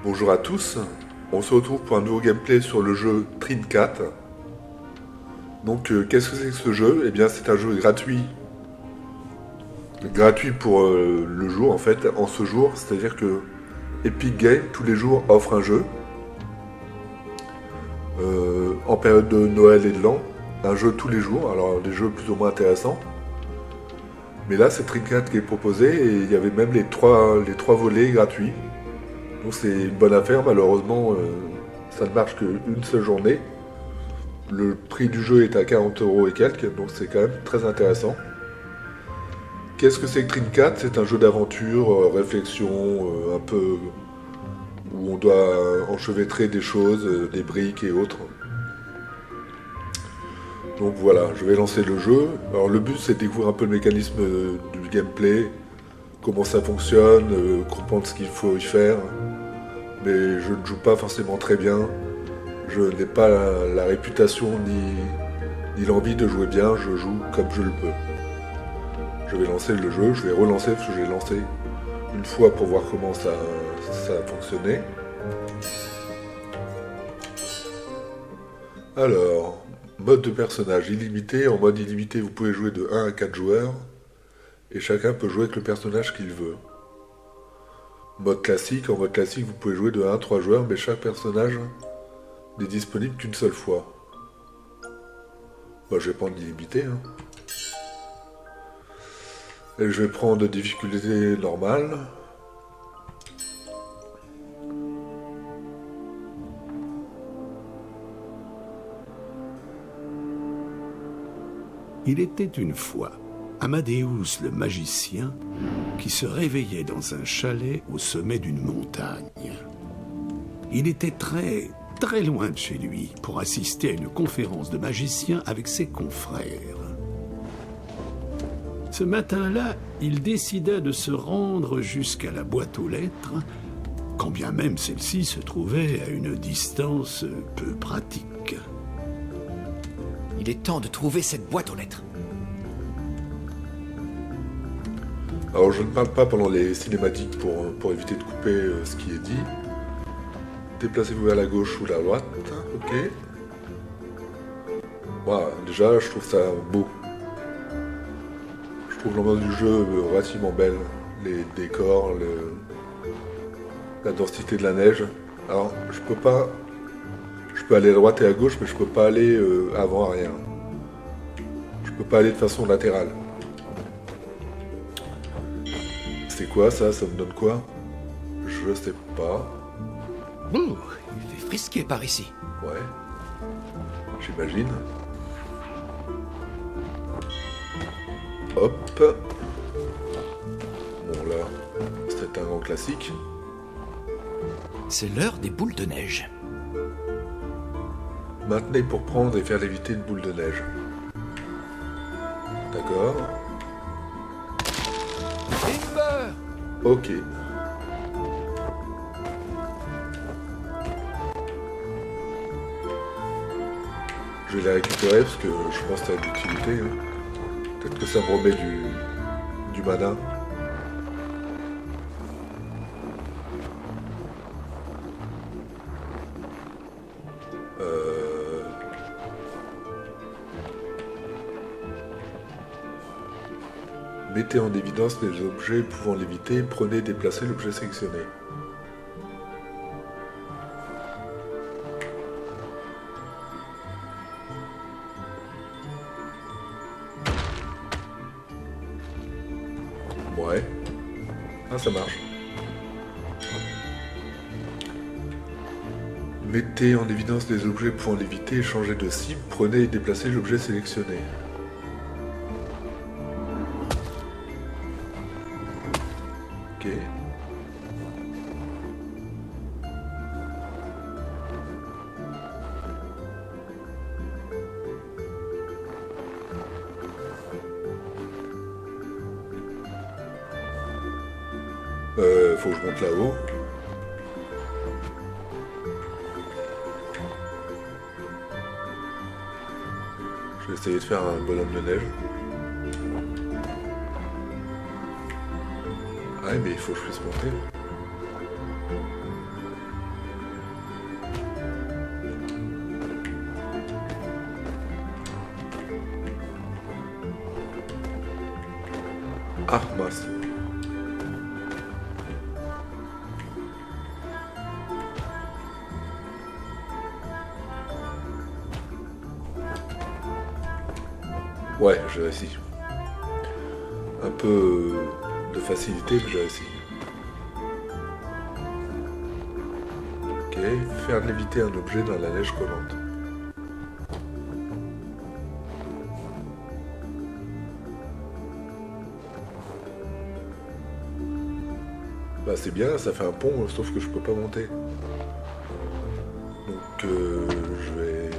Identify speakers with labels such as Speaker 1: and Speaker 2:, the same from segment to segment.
Speaker 1: Bonjour à tous, on se retrouve pour un nouveau gameplay sur le jeu Trincat. Donc qu'est-ce que c'est que ce jeu? Eh bien c'est un jeu gratuit. Gratuit pour le jour en fait, en ce jour, c'est-à-dire que Epic Games tous les jours offre un jeu. En période de Noël et de l'an, un jeu tous les jours, alors des jeux plus ou moins intéressants. Mais là c'est Trincat qui est proposé et il y avait même les trois volets gratuits. Donc c'est une bonne affaire, malheureusement ça ne marche qu'une seule journée. Le prix du jeu est à 40 € et quelques, donc c'est quand même très intéressant. Qu'est-ce que c'est que Trincat? C'est un jeu d'aventure, réflexion, un peu où on doit enchevêtrer des choses, des briques et autres. Donc voilà, je vais lancer le jeu. Alors le but c'est de découvrir un peu le mécanisme du gameplay, comment ça fonctionne, comprendre ce qu'il faut y faire. Mais je ne joue pas forcément très bien. Je n'ai pas la réputation ni l'envie de jouer bien, je joue comme je le peux. Je vais lancer le jeu, je vais relancer parce que j'ai lancé une fois pour voir comment ça a fonctionné. Alors, mode de personnage illimité. En mode illimité, vous pouvez jouer de 1 à 4 joueurs et chacun peut jouer avec le personnage qu'il veut. Mode classique, en mode classique, vous pouvez jouer de 1 à 3 joueurs, mais chaque personnage n'est disponible qu'une seule fois. Bah, je vais prendre l'illimité. Et je vais prendre difficulté normale.
Speaker 2: Il était une fois Amadeus le magicien qui se réveillait dans un chalet au sommet d'une montagne. Il était très loin de chez lui pour assister à une conférence de magiciens avec ses confrères. Ce matin-là, il décida de se rendre jusqu'à la boîte aux lettres, quand bien même celle-ci se trouvait à une distance peu pratique.
Speaker 3: Il est temps de trouver cette boîte aux lettres.
Speaker 1: Alors je ne parle pas pendant les cinématiques pour éviter de couper ce qui est dit. Déplacez-vous vers la gauche ou la droite, ok. Voilà, déjà je trouve ça beau. Je trouve l'ambiance du jeu relativement belle. Les décors, la densité de la neige. Alors je peux aller à droite et à gauche, mais je peux pas aller avant, arrière. Je peux pas aller de façon latérale. C'est quoi ça? Ça me donne quoi? Je sais pas.
Speaker 3: Ouh, il fait frisqué par ici.
Speaker 1: Ouais. J'imagine. Hop. Bon là, c'est un grand classique.
Speaker 3: C'est l'heure des boules de neige.
Speaker 1: Maintenez pour prendre et faire léviter une boule de neige. D'accord.
Speaker 3: Timber!
Speaker 1: Ok. Je vais les récupérer parce que je pense que ça a de l'utilité. Peut-être que ça me remet du mana. Mettez en évidence les objets pouvant l'éviter, prenez et déplacez l'objet sélectionné. Ouais. Ah, ça marche. Mettez en évidence les objets pouvant l'éviter, changez de cible, prenez et déplacez l'objet sélectionné. Ok. Faut que je monte là-haut. Je vais essayer de faire un bonhomme de neige. Ah mais il faut que je puisse monter. Ah, mince. Ouais, j'ai réussi. Un peu de facilité, mais j'ai réussi. Ok, faire léviter un objet dans la neige collante. Bah c'est bien, ça fait un pont, sauf que je peux pas monter. Donc je vais...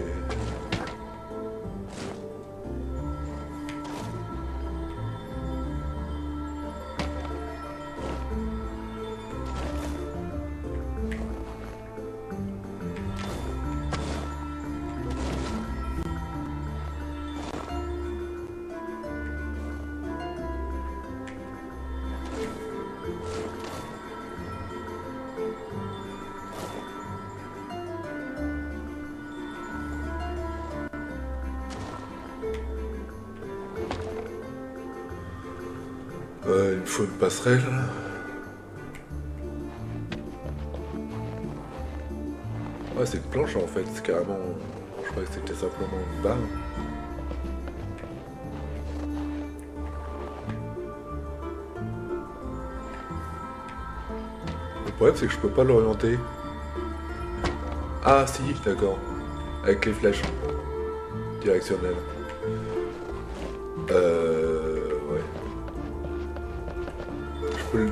Speaker 1: il me faut une passerelle. Ouais, c'est une planche en fait, c'est carrément... Je croyais que c'était simplement une barre. Le problème c'est que je peux pas l'orienter. Ah si, d'accord. Avec les flèches directionnelles. Ouais. Je peux le...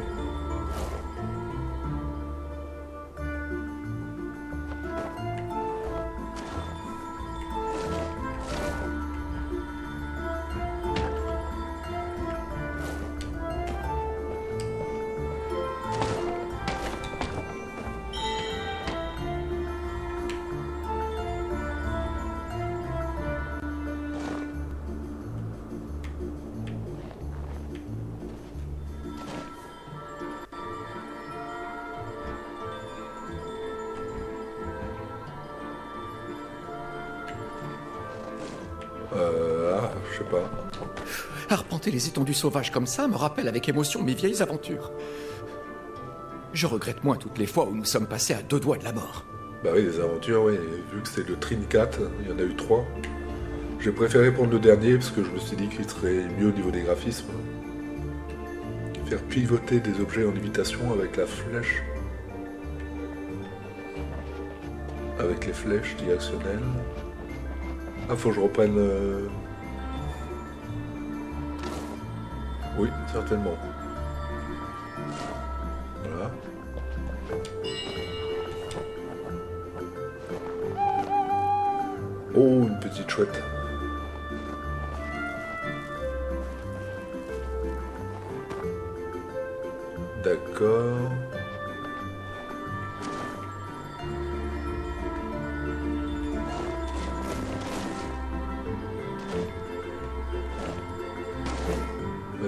Speaker 1: je sais pas.
Speaker 3: Arpenter les étendues sauvages comme ça me rappelle avec émotion mes vieilles aventures. Je regrette moins toutes les fois où nous sommes passés à 2 doigts de la mort.
Speaker 1: Bah oui, les aventures, oui. Vu que c'est le Trincat, il y en a eu 3. J'ai préféré prendre le dernier parce que je me suis dit qu'il serait mieux au niveau des graphismes. Faire pivoter des objets en lévitation avec la flèche. Avec les flèches directionnelles. Ah, faut que je reprenne... Oui, certainement. Voilà. Oh, une petite chouette. D'accord.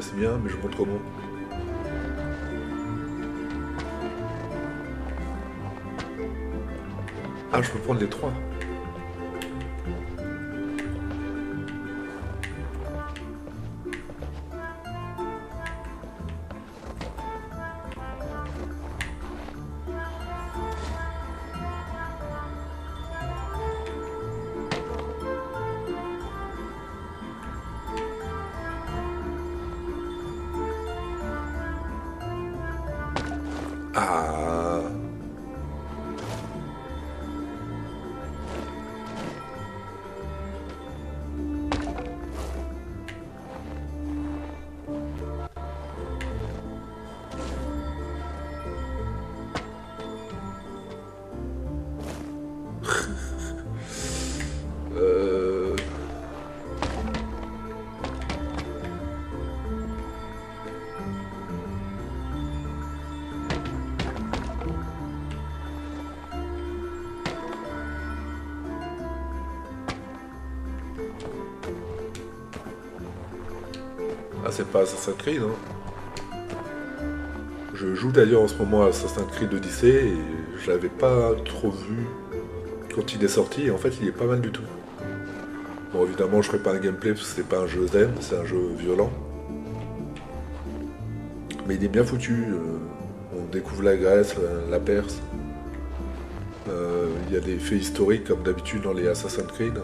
Speaker 1: C'est bien, mais je montre comment. Ah, je peux prendre les 3. Ah. Ah, c'est pas Assassin's Creed, hein. Je joue d'ailleurs en ce moment à Assassin's Creed Odyssey et je l'avais pas trop vu quand il est sorti et en fait il est pas mal du tout. Bon, évidemment je ferai pas un gameplay parce que c'est pas un jeu zen, c'est un jeu violent. mais il est bien foutu. On découvre la Grèce, la Perse. Il y a des faits historiques comme d'habitude dans les Assassin's Creed.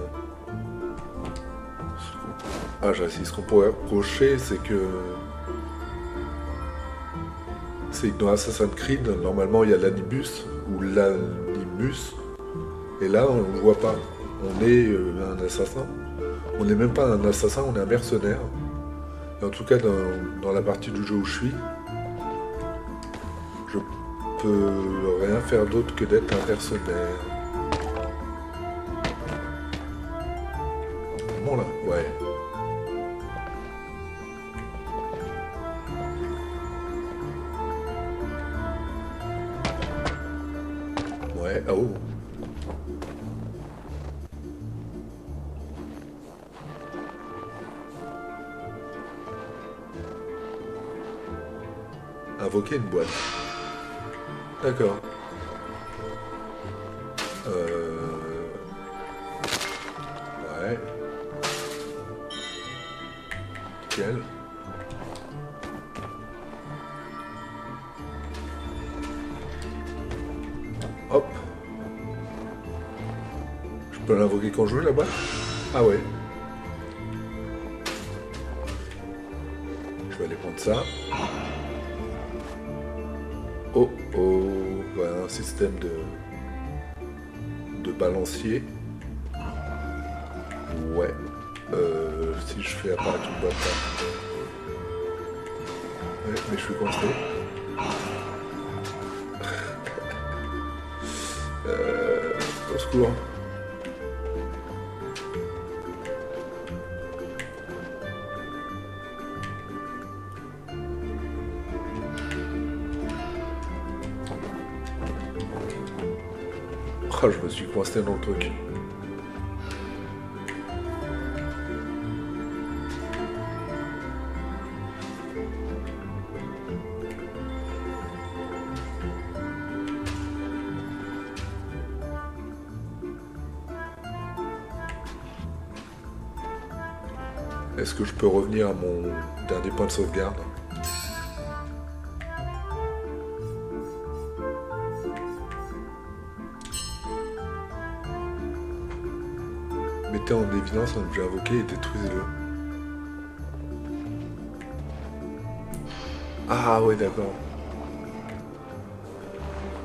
Speaker 1: Ah, ce qu'on pourrait reprocher, c'est que dans Assassin's Creed, normalement il y a l'anibus ou l'animus, et là on ne le voit pas. On est un assassin. On n'est même pas un assassin, on est un mercenaire. Et en tout cas, dans la partie du jeu où je suis, je peux rien faire d'autre que d'être un mercenaire. Bon là, ouais. Ouais, oh. Invoquer une boîte. D'accord. Ouais. Nickel. Hop. Je peux l'invoquer quand je veux, la boîte? Ah ouais. Je vais aller prendre ça. Oh oh, voilà un système de balancier. Ouais. Si je fais apparaître une boîte là. Ouais, mais je suis coincé. Au secours. Oh, je me suis coincé dans le truc. Est-ce que je peux revenir à mon dernier point de sauvegarde? Mettez en évidence un objet invoqué et détruisez-le. Ah ouais, d'accord.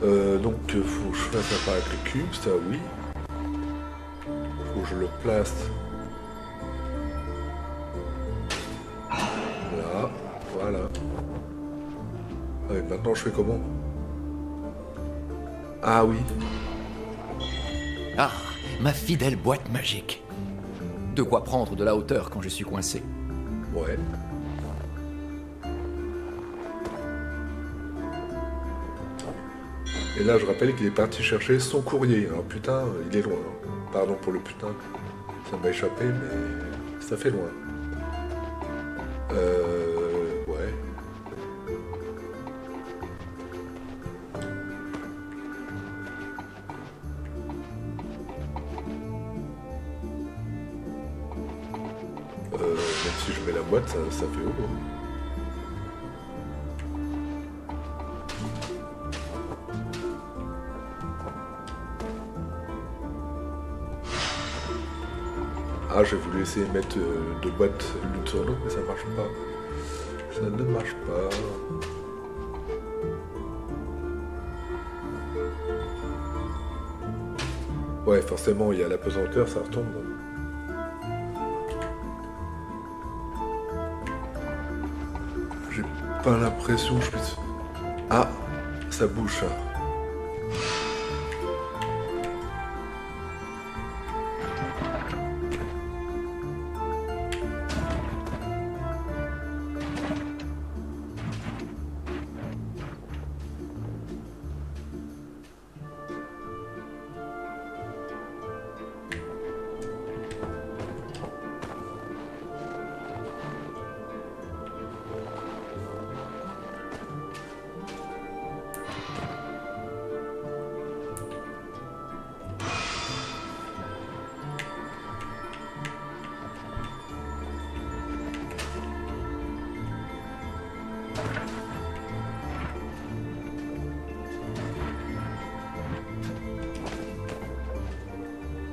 Speaker 1: Donc faut que je fasse apparaître le cube, ça oui. Faut que je le place. Là, voilà. Ah, et maintenant je fais comment? Ah oui.
Speaker 3: Ah, ma fidèle boîte magique. De quoi prendre de la hauteur quand je suis coincé.
Speaker 1: Ouais. Et là, je rappelle qu'il est parti chercher son courrier. Alors putain, il est loin. Pardon pour le putain. Ça m'a échappé, mais ça fait loin. Ouais. Même si je mets la boîte, ça fait haut. Ah, j'ai voulu essayer de mettre deux boîtes l'une sur l'autre, mais ça marche pas. Ça ne marche pas. Ouais, forcément, il y a la pesanteur, ça retombe. J'ai pas l'impression que je puisse... Ah, ça bouge, ça.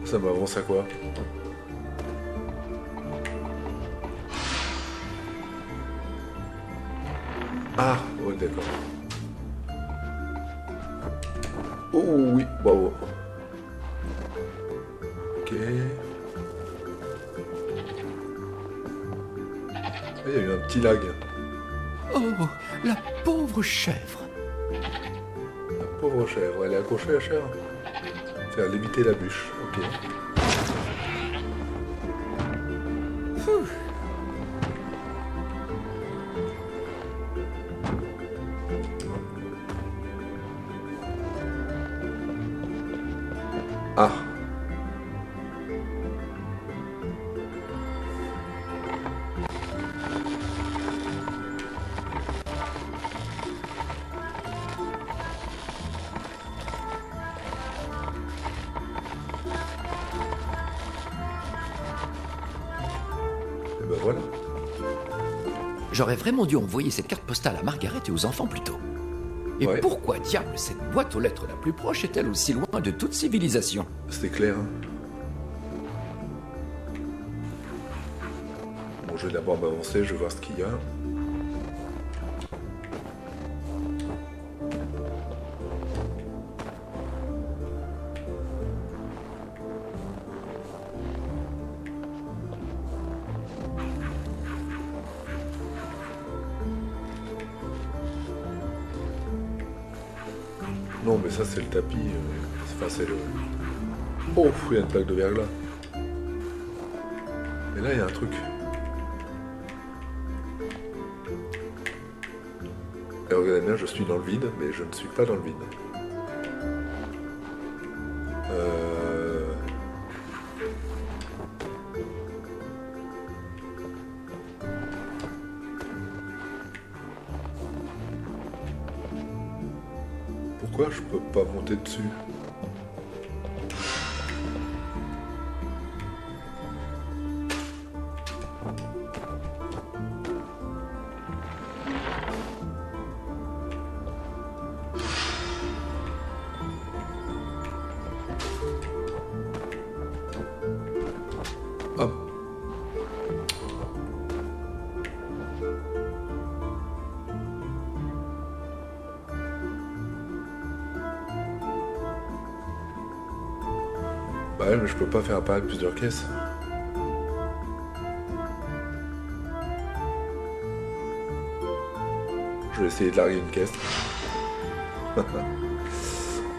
Speaker 1: Ça m'avance à quoi? Ah, oui, d'accord. Oh oui, bravo. Ok. Il y a eu un petit lag.
Speaker 3: Oh, la pauvre chèvre.
Speaker 1: La pauvre chèvre, elle est accrochée la chèvre. Faire léviter la bûche, ok. Ah. Et ben voilà.
Speaker 3: J'aurais vraiment dû envoyer cette carte postale à Margaret et aux enfants plus tôt. Et
Speaker 1: Ouais.
Speaker 3: pourquoi diable cette boîte aux lettres la plus proche est-elle aussi loin de toute civilisation?
Speaker 1: C'était clair. Hein. Bon, je vais d'abord m'avancer, je vais voir ce qu'il y a. Non, mais ça, c'est le tapis. Enfin, c'est le... Oh, il y a une plaque de verglas. Mais là, il y a un truc. Et regardez bien, je suis dans le vide, mais je ne suis pas dans le vide. Pourquoi je peux pas monter dessus? Hop. Bah ouais, mais je peux pas faire apparaître plusieurs caisses. Je vais essayer de larguer une caisse.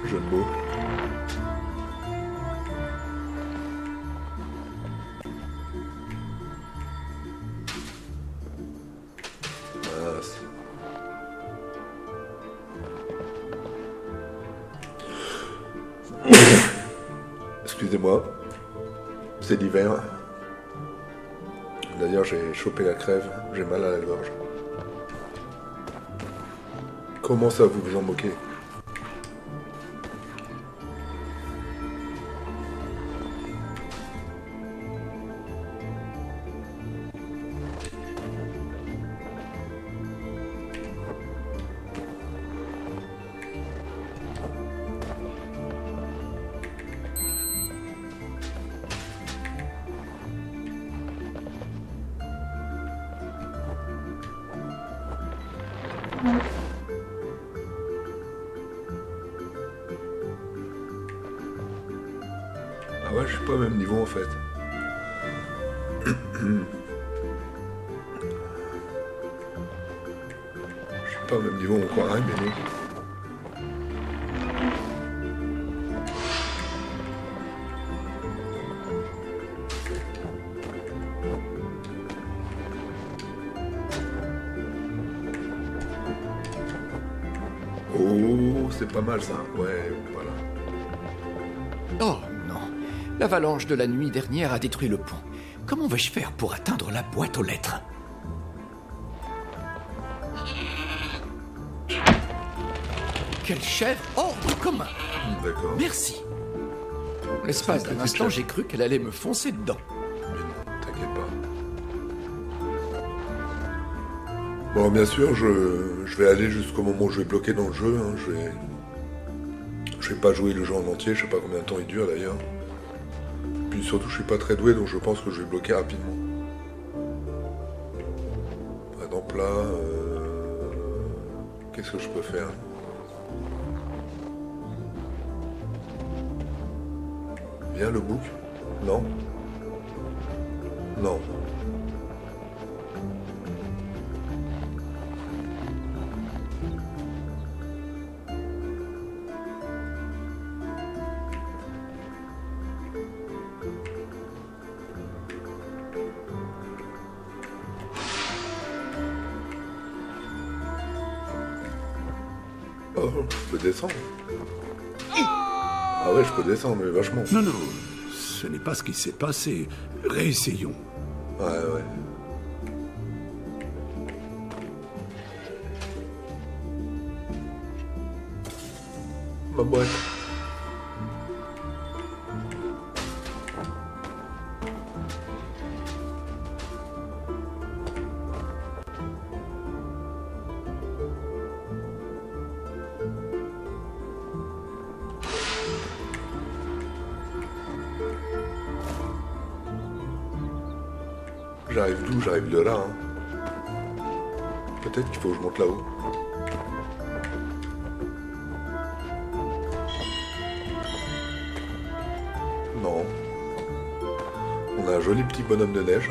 Speaker 1: Jeu de mots. Mince. Excusez-moi, c'est l'hiver. D'ailleurs, j'ai chopé la crève, j'ai mal à la gorge. Comment ça, vous vous en moquez? Ah ouais, je suis pas au même niveau en fait. Je suis pas au même niveau, on croirait, mais non. Oh, c'est pas mal ça. Ouais, voilà.
Speaker 3: Oh non, l'avalanche de la nuit dernière a détruit le pont. Comment vais-je faire pour atteindre la boîte aux lettres? Quelle chèvre! Oh, commun!
Speaker 1: D'accord.
Speaker 3: Merci. L'espace d'un
Speaker 1: petite
Speaker 3: instant,
Speaker 1: chèvre.
Speaker 3: j'ai cru qu'elle allait me foncer dedans.
Speaker 1: Mais non, t'inquiète pas. Bon, bien sûr, je vais aller jusqu'au moment où je vais bloquer dans le jeu. Hein. Je vais pas jouer le jeu en entier, je sais pas combien de temps il dure d'ailleurs. puis surtout, je suis pas très doué, donc je pense que je vais bloquer rapidement. Par exemple là, qu'est-ce que je peux faire? Viens le bouc? Non? Non. Oh, je peux descendre. Ah ouais, je peux descendre, mais vachement.
Speaker 2: Non, non, ce n'est pas ce qui s'est passé. Réessayons.
Speaker 1: Ouais, ouais. Ma boîte. J'arrive d'où? J'arrive de là. Hein. Peut-être qu'il faut que je monte là-haut. Non. On a un joli petit bonhomme de neige.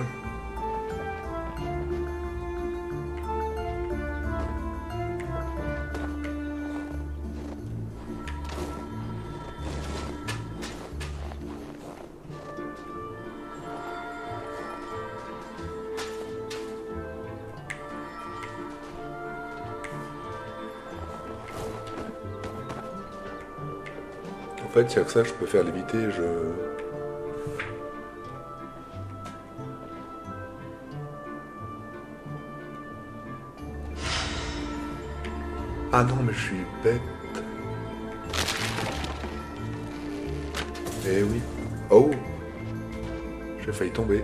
Speaker 1: En fait, il y a que ça, je peux faire léviter, Ah non, mais je suis bête. Eh oui. Oh! J'ai failli tomber.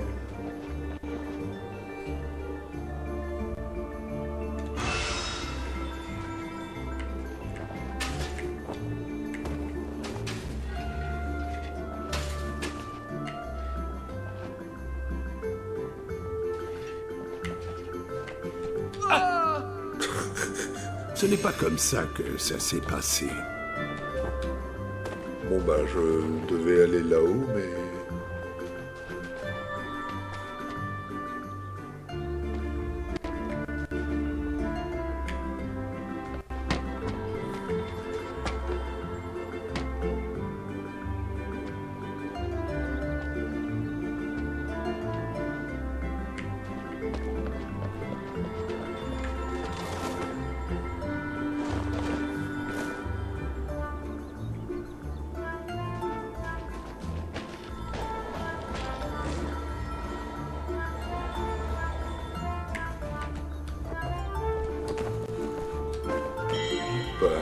Speaker 2: Ce n'est pas comme ça que ça s'est passé.
Speaker 1: Bon bah je devais aller là-haut, mais... Voilà.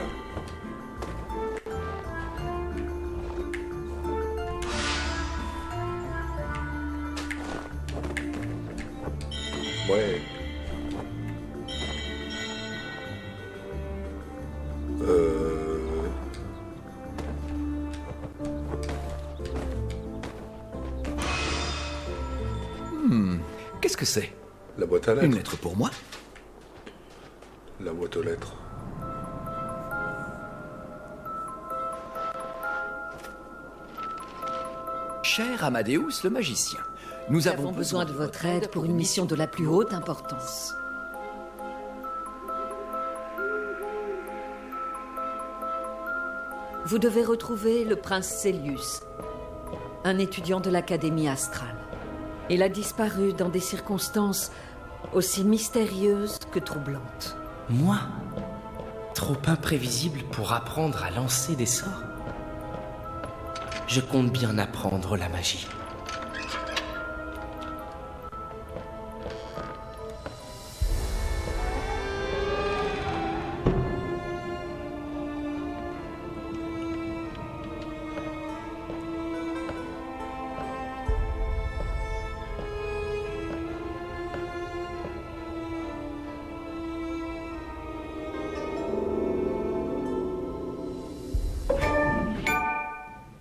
Speaker 1: Ouais.
Speaker 3: Qu'est-ce que c'est?
Speaker 1: La boîte à lettres.
Speaker 3: Une lettre pour moi?
Speaker 1: La boîte aux lettres.
Speaker 3: Cher Amadeus le magicien, nous avons
Speaker 4: besoin de votre aide pour une mission de la plus haute importance. Vous devez retrouver le prince Célius, un étudiant de l'Académie astrale. Il a disparu dans des circonstances aussi mystérieuses que troublantes.
Speaker 5: Moi? Trop imprévisible pour apprendre à lancer des sorts? Je compte bien apprendre la magie.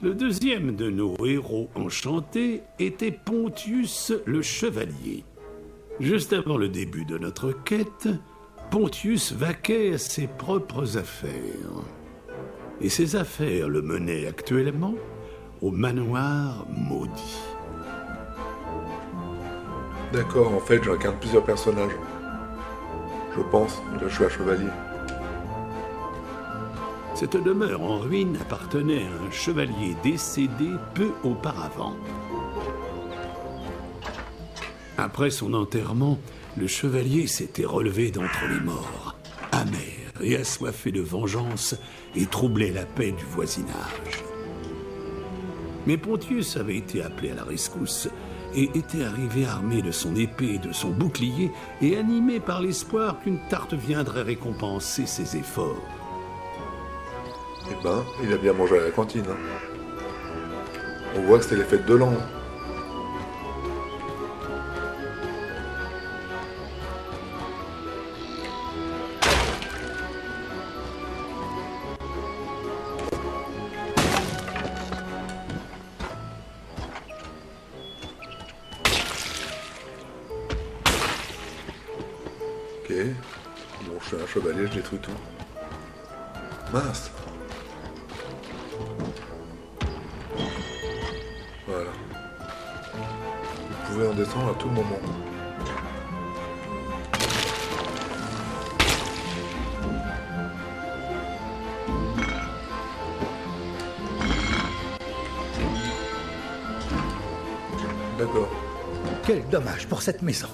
Speaker 2: Le deuxième de nos héros enchantés était Pontius le Chevalier. Juste avant le début de notre quête, Pontius vaquait à ses propres affaires. Et ses affaires le menaient actuellement au manoir maudit.
Speaker 1: D'accord, en fait, j'incarne plusieurs personnages. Je pense, là je suis un chevalier.
Speaker 2: Cette demeure en ruine appartenait à un chevalier décédé peu auparavant. Après son enterrement, le chevalier s'était relevé d'entre les morts, amer et assoiffé de vengeance, et troublait la paix du voisinage. Mais Pontius avait été appelé à la rescousse, et était arrivé armé de son épée et de son bouclier, et animé par l'espoir qu'une tarte viendrait récompenser ses efforts.
Speaker 1: Eh ben, il a bien mangé à la cantine. Hein. On voit que c'était les fêtes de l'an. Ok. Bon, je suis un chevalier, je détruis tout. Mince. Voilà. Vous pouvez en descendre à tout moment. D'accord.
Speaker 6: Quel dommage pour cette maison.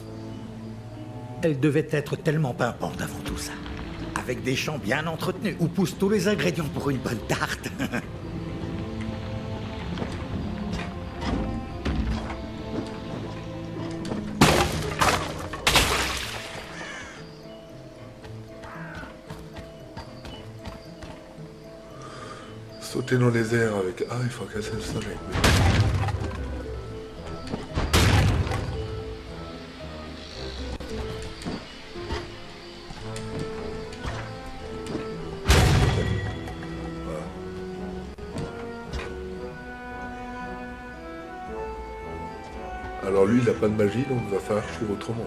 Speaker 6: Elle devait être tellement pimpante avant tout ça. Avec des champs bien entretenus où poussent tous les ingrédients pour une bonne tarte.
Speaker 1: Sauter dans les airs avec... Ah, il faut casser le sol avec lui. Alors lui, il n'a pas de magie, donc il va falloir suivre autrement.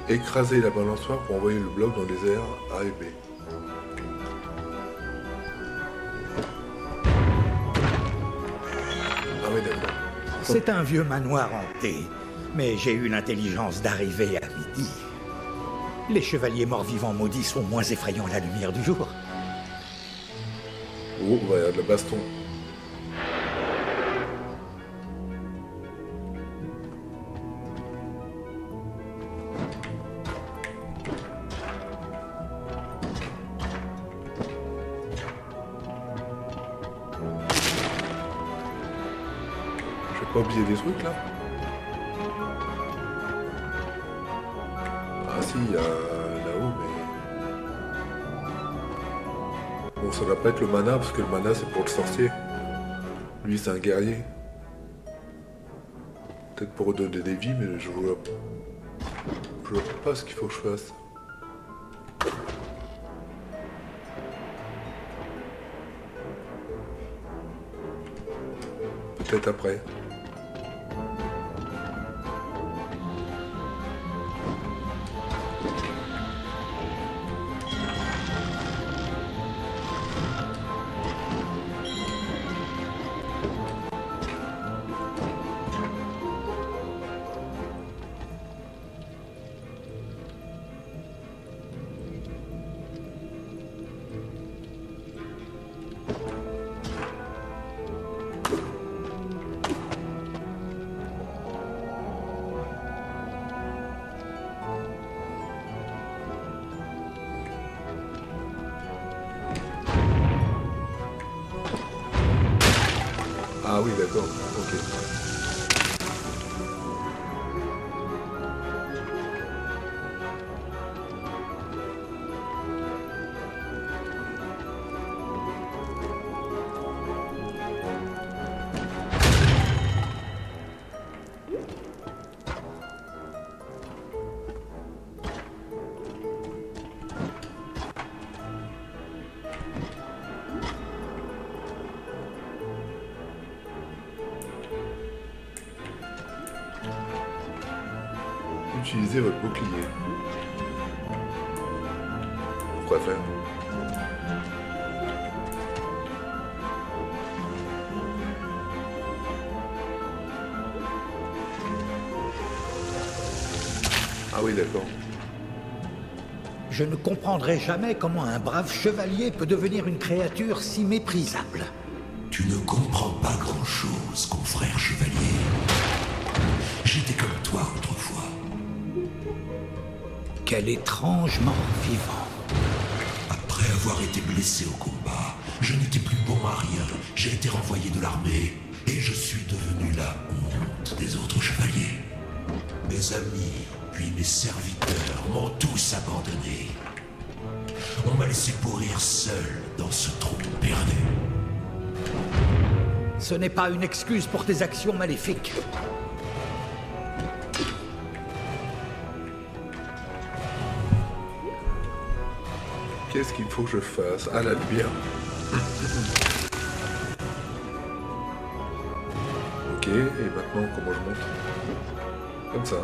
Speaker 1: Écraser la balançoire pour envoyer le bloc dans les airs A et B. Ah oui, d'accord.
Speaker 6: C'est un vieux manoir hanté, mais j'ai eu l'intelligence d'arriver à midi. Les chevaliers morts-vivants maudits sont moins effrayants à la lumière du jour.
Speaker 1: Oh, bah, il y a de la baston. Je vais pas oublier des trucs là. Ah si, il y a là-haut, mais... Bon, ça va pas être le mana, parce que le mana c'est pour le sorcier. Lui c'est un guerrier. Peut-être pour redonner des vies, mais je vois pas ce qu'il faut que je fasse. Peut-être après. Ah oui, d'accord, ok. Utilisez votre bouclier. Pourquoi faire? Ah oui, d'accord.
Speaker 6: Je ne comprendrai jamais comment un brave chevalier peut devenir une créature si méprisable.
Speaker 7: Tu ne comprends pas grand-chose, confrère chevalier. J'étais comme toi autrefois.
Speaker 6: Quel étrange mort vivant.
Speaker 7: Après avoir été blessé au combat, je n'étais plus bon à rien. J'ai été renvoyé de l'armée et je suis devenu la honte des autres chevaliers. Mes amis, puis mes serviteurs m'ont tous abandonné. On m'a laissé pourrir seul dans ce trou perdu.
Speaker 6: Ce n'est pas une excuse pour tes actions maléfiques.
Speaker 1: Qu'est-ce qu'il faut que je fasse? Ah, la lumière. Ok, et maintenant, comment je monte? Comme ça.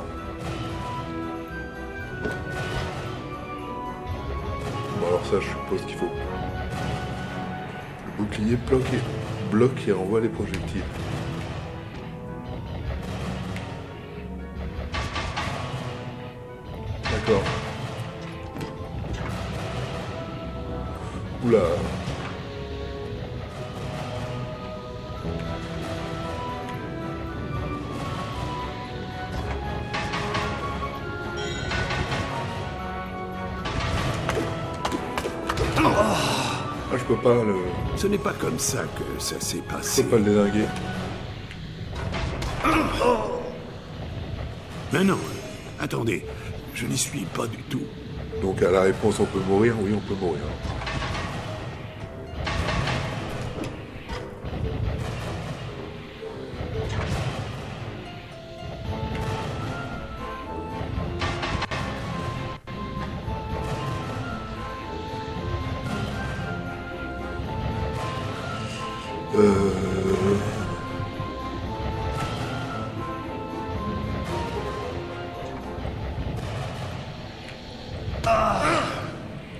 Speaker 1: Bon, alors ça, je suppose qu'il faut... Le bouclier bloque et renvoie les projectiles. D'accord. Oula. Ah, je peux pas le...
Speaker 2: Ce n'est pas comme ça que ça s'est
Speaker 1: Je
Speaker 2: passé.
Speaker 1: peux pas le désinguer.
Speaker 2: Mais non, attendez, je n'y suis pas du tout.
Speaker 1: Donc à la réponse, on peut mourir? Oui, on peut mourir.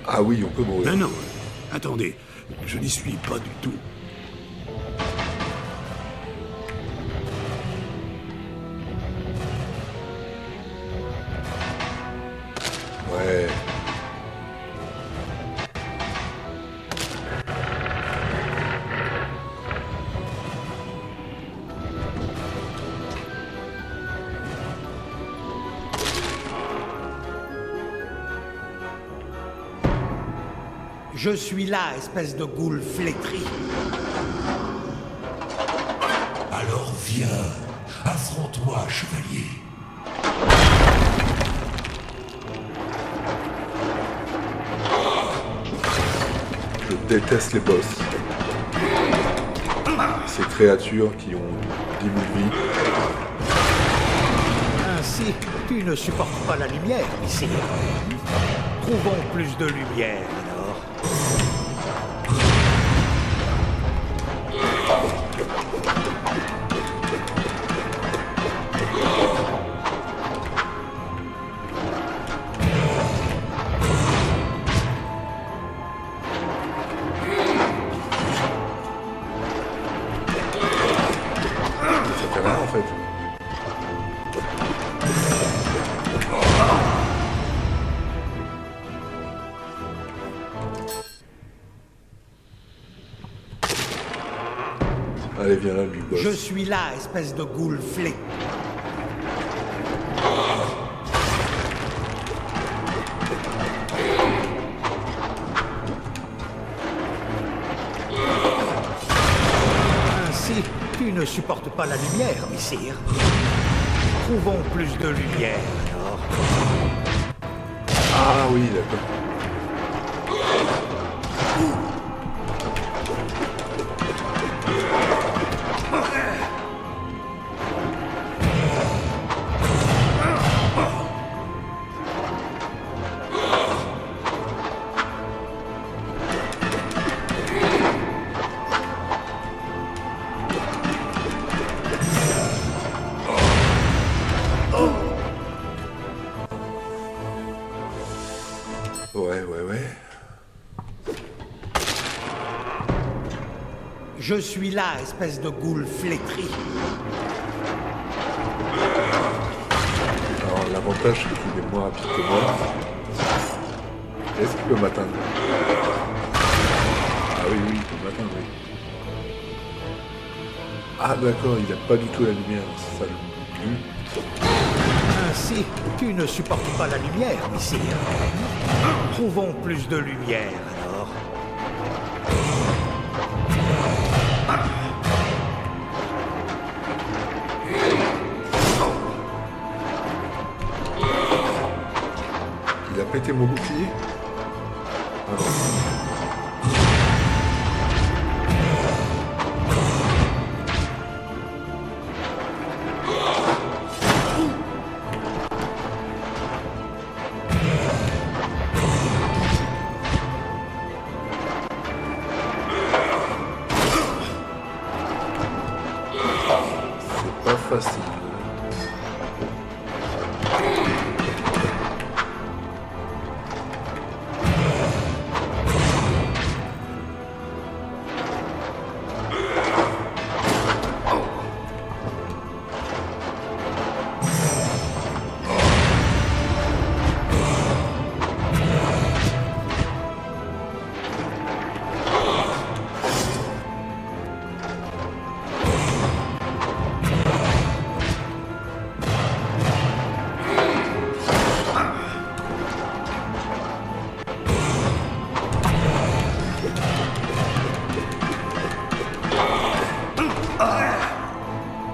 Speaker 1: Ah oui, on peut mourir.
Speaker 2: Mais non, attendez, je n'y suis pas du tout.
Speaker 1: Ouais.
Speaker 6: Je suis là, espèce de goule flétrie.
Speaker 7: Alors viens, affronte-moi, chevalier.
Speaker 1: Je déteste les boss. Ces créatures qui ont 10 000 vies.
Speaker 6: Ainsi, tu ne supportes pas la lumière, ici. Trouvons plus de lumière, alors.
Speaker 1: Ça fait rien en fait. Allez, viens là, lui, boss.
Speaker 6: Je suis là, espèce de goule flétrie. Ainsi, tu ne supportes pas la lumière, messire. Trouvons plus de lumière, alors.
Speaker 1: Ah oui, d'accord.
Speaker 6: Je suis là, espèce de goule flétrie.
Speaker 1: Alors l'avantage c'est qu'il est moins rapide que moi. Est-ce qu'il peut m'atteindre? Ah oui, il peut m'atteindre, oui. Ah d'accord, il n'a pas du tout la lumière, ça le plus.
Speaker 6: Ainsi, tu ne supportes pas la lumière, messire. Trouvons plus de lumière, alors.
Speaker 1: Il a pété mon bouclier? Ah non. C'est pas facile.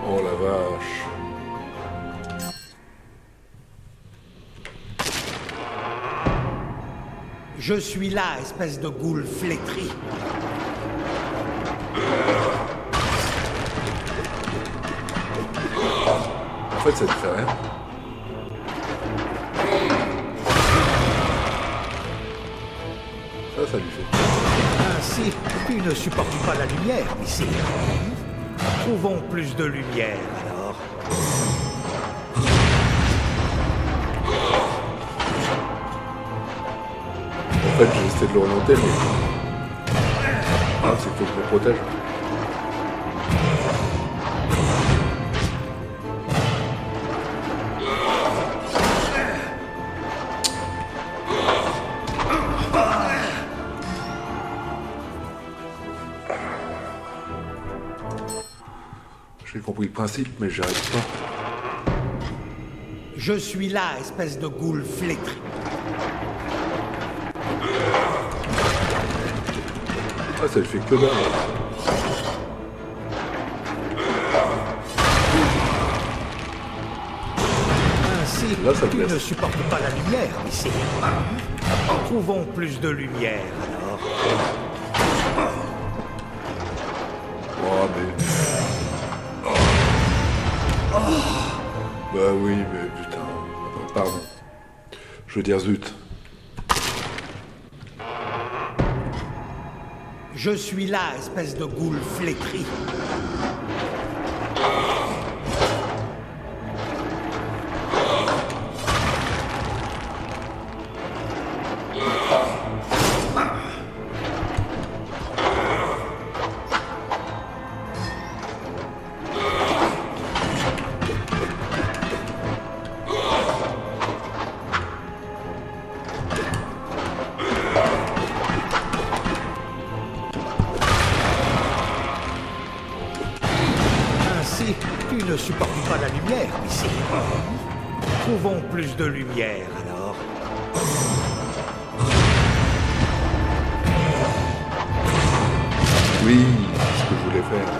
Speaker 1: Oh la vache.
Speaker 6: Je suis là, espèce de goule flétrie.
Speaker 1: En fait, ça ne fait rien. Ça lui fait.
Speaker 6: Ainsi, tu ne supportes pas la lumière, messire. Trouvons plus de lumière, alors.
Speaker 1: En fait, j'ai essayé de le remonter, mais... Ah, c'est faut que je me protège. J'ai compris le principe, mais j'y arrive pas.
Speaker 6: Je suis là, espèce de goule flétrie.
Speaker 1: Ah, ça lui fait que dalle.
Speaker 6: Ainsi,
Speaker 1: Là, ça me
Speaker 6: tu
Speaker 1: laisse.
Speaker 6: ne supportes pas la lumière, messire. Trouvons plus de lumière, alors.
Speaker 1: Oh, mais... Bah oui, mais putain... Pardon. Je veux dire zut.
Speaker 6: Je suis là, espèce de goule flétrie. Ainsi, tu ne supportes pas la lumière, messire. Trouvons plus de lumière, alors.
Speaker 1: Oui, c'est ce que je voulais faire.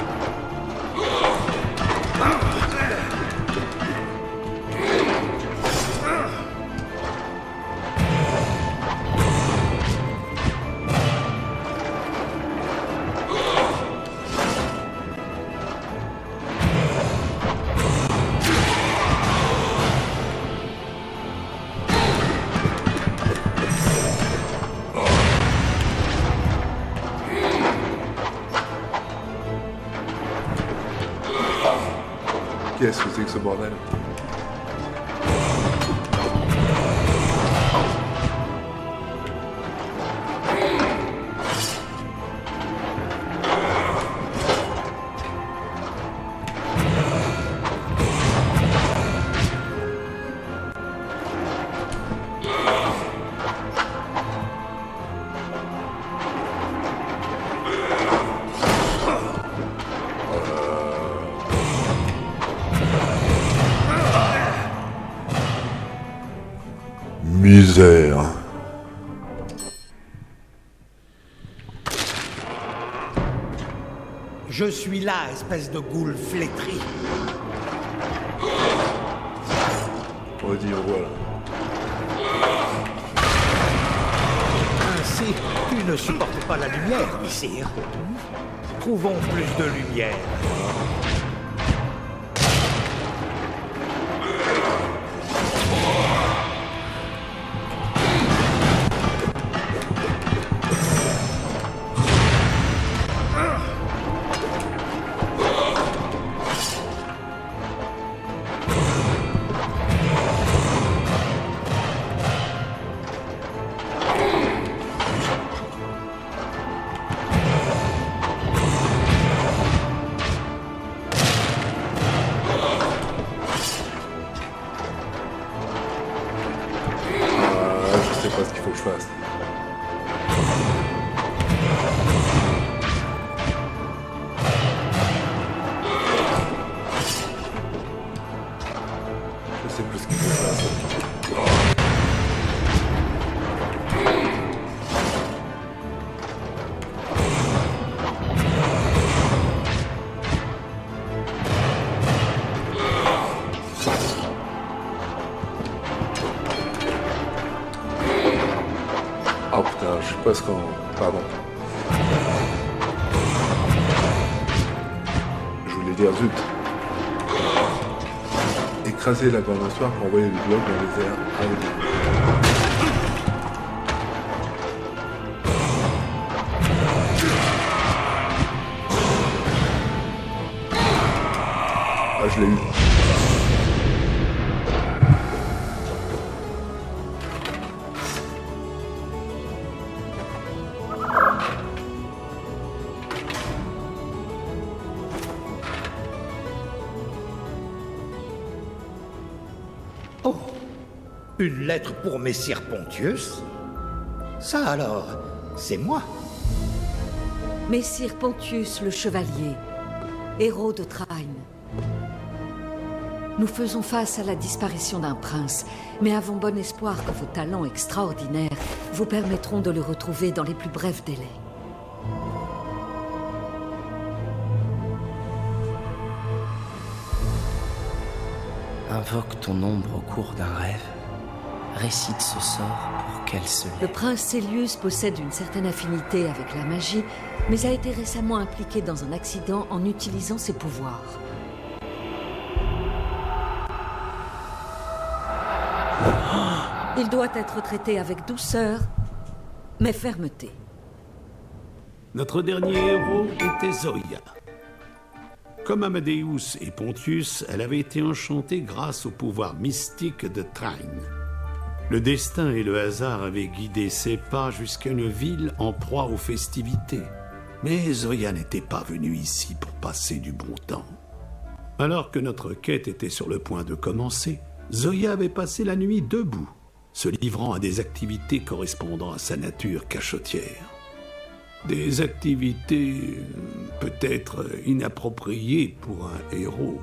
Speaker 1: Qu'est-ce que c'est que ce bordel? Misère.
Speaker 6: Je suis là, espèce de goule flétrie.
Speaker 1: On va dire voilà.
Speaker 6: Ainsi, tu ne supportes pas la lumière, messire. Trouvons plus de lumière.
Speaker 1: Je sais pas ce qu'il faut que je fasse. Je sais plus ce qu'il faut que je fasse. Oh putain, je suis presque en... Pardon. Je voulais dire zut. Écraser la balançoire pour envoyer le bloc dans les airs. Ah, je l'ai eu.
Speaker 6: Oh, une lettre pour Messire Pontius? Ça alors, c'est moi.
Speaker 4: Messire Pontius le Chevalier, héros de Trine. Nous faisons face à la disparition d'un prince, mais avons bon espoir que vos talents extraordinaires vous permettront de le retrouver dans les plus brefs délais.
Speaker 5: Invoque ton ombre au cours d'un rêve. Récite ce sort pour qu'elle se
Speaker 4: Le
Speaker 5: lève.
Speaker 4: prince Célius possède une certaine affinité avec la magie, mais a été récemment impliqué dans un accident en utilisant ses pouvoirs. Il doit être traité avec douceur, mais fermeté.
Speaker 2: Notre dernier héros était Zoya. Comme Amadeus et Pontius, elle avait été enchantée grâce au pouvoir mystique de Trine. Le destin et le hasard avaient guidé ses pas jusqu'à une ville en proie aux festivités. Mais Zoya n'était pas venue ici pour passer du bon temps. Alors que notre quête était sur le point de commencer, Zoya avait passé la nuit debout, se livrant à des activités correspondant à sa nature cachotière. Des activités peut-être inappropriées pour un héros.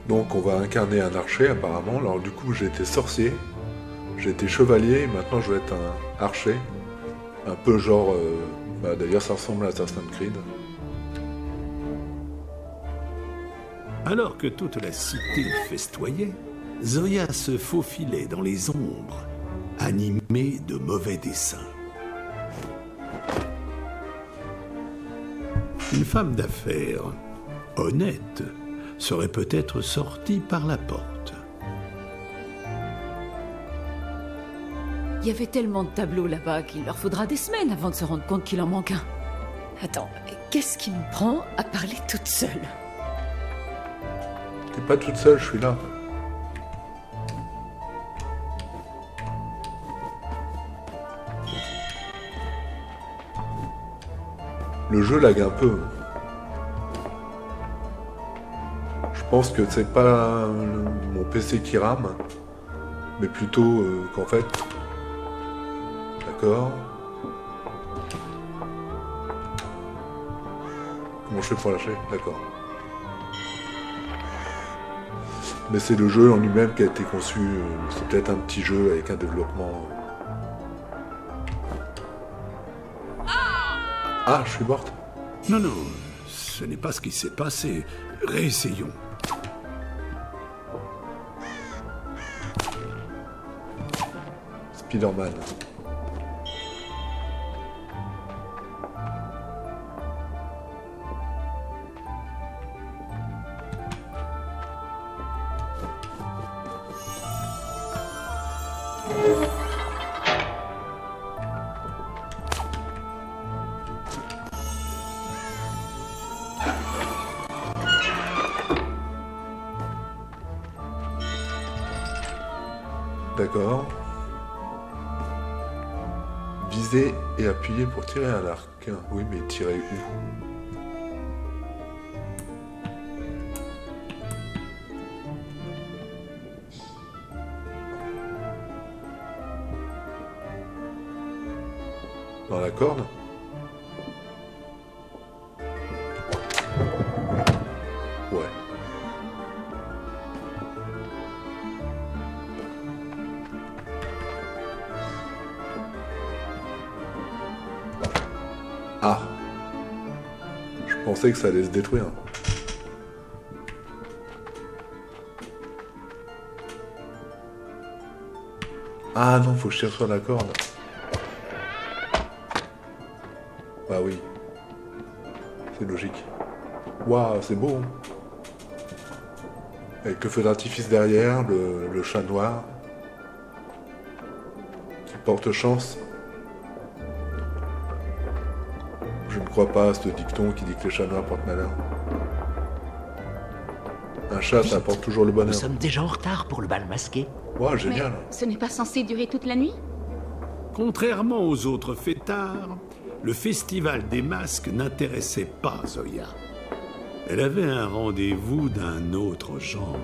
Speaker 1: Donc on va incarner un archer apparemment. Alors du coup j'ai été sorcier, j'ai été chevalier, et maintenant je vais être un archer. Un peu genre... d'ailleurs ça ressemble à Assassin's Creed.
Speaker 2: Alors que toute la cité festoyait, Zoya se faufilait dans les ombres, animée de mauvais desseins. Une femme d'affaires, honnête, serait peut-être sortie par la porte.
Speaker 8: Il y avait tellement de tableaux là-bas qu'il leur faudra des semaines avant de se rendre compte qu'il en manque un. Attends, qu'est-ce qui me prend à parler toute seule?
Speaker 1: T'es pas toute seule, je suis là. Le jeu lag un peu. Je pense que c'est pas mon PC qui rame, mais plutôt qu'en fait... D'accord. Comment je fais pour lâcher? D'accord. Mais c'est le jeu en lui-même qui a été conçu. C'est peut-être un petit jeu avec un développement. Ah, je suis morte.
Speaker 2: Non, non, ce n'est pas ce qui s'est passé. Réessayons.
Speaker 1: Spider-Man. D'accord. Viser et appuyer pour tirer à l'arc. Oui, mais tirer où? Dans la corde? Ouais. Ah. Je pensais que ça allait se détruire. Ah non, faut que je tire sur la corde. Bah oui. C'est logique. Waouh, c'est beau. Hein. Avec le feu d'artifice derrière, le chat noir. Qui porte chance. Je ne crois pas à ce dicton qui dit que les chats noirs portent malheur. Un chat, ça apporte toujours le bonheur.
Speaker 9: Nous sommes déjà en retard pour le bal masqué.
Speaker 1: Wow, génial.
Speaker 10: Mais ce n'est pas censé durer toute la nuit?
Speaker 2: Contrairement aux autres fêtards, le festival des masques n'intéressait pas Zoya. Elle avait un rendez-vous d'un autre genre.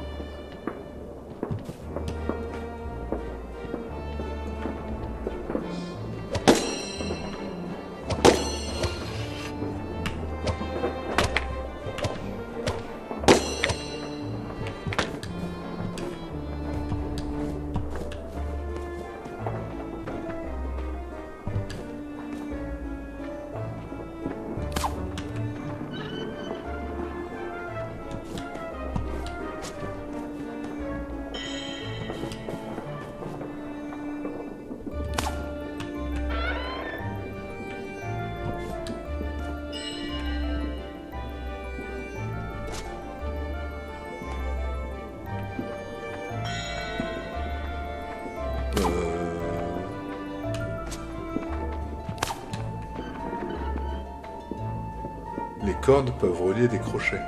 Speaker 1: Les cordes peuvent relier des crochets.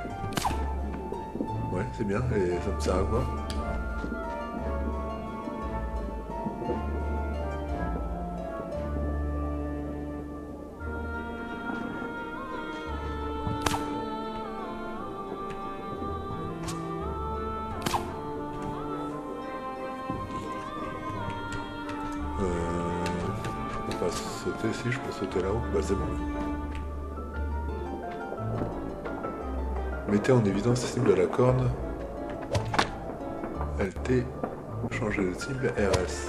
Speaker 1: Ouais, c'est bien. Et ça me sert à quoi? Je peux pas sauter, si je peux sauter là-haut. Bah c'est bon. Mettez en évidence la cible de la corde. LT. Changer de cible. RS.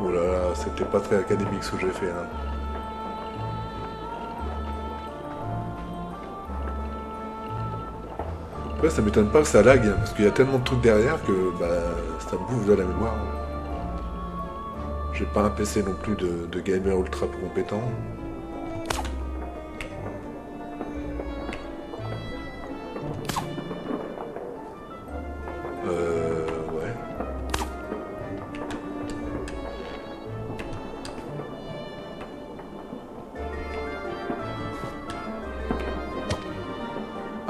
Speaker 1: Oh là là, c'était pas très académique ce que j'ai fait là. Après ça m'étonne pas que ça lag, parce qu'il y a tellement de trucs derrière que bah, ça me bouffe de la mémoire. J'ai pas un PC non plus de gamer ultra compétent. Ouais.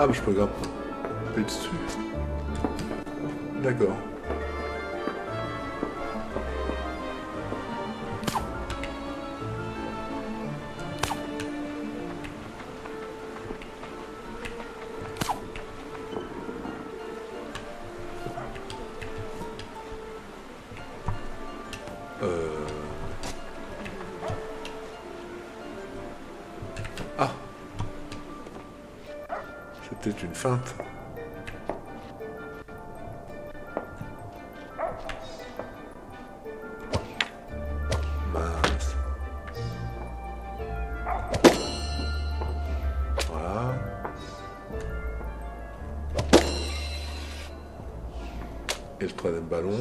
Speaker 1: Ah bah je peux grimper dessus. D'accord. Ah, c'était une feinte. Mince. Voilà. Et le troisième ballon.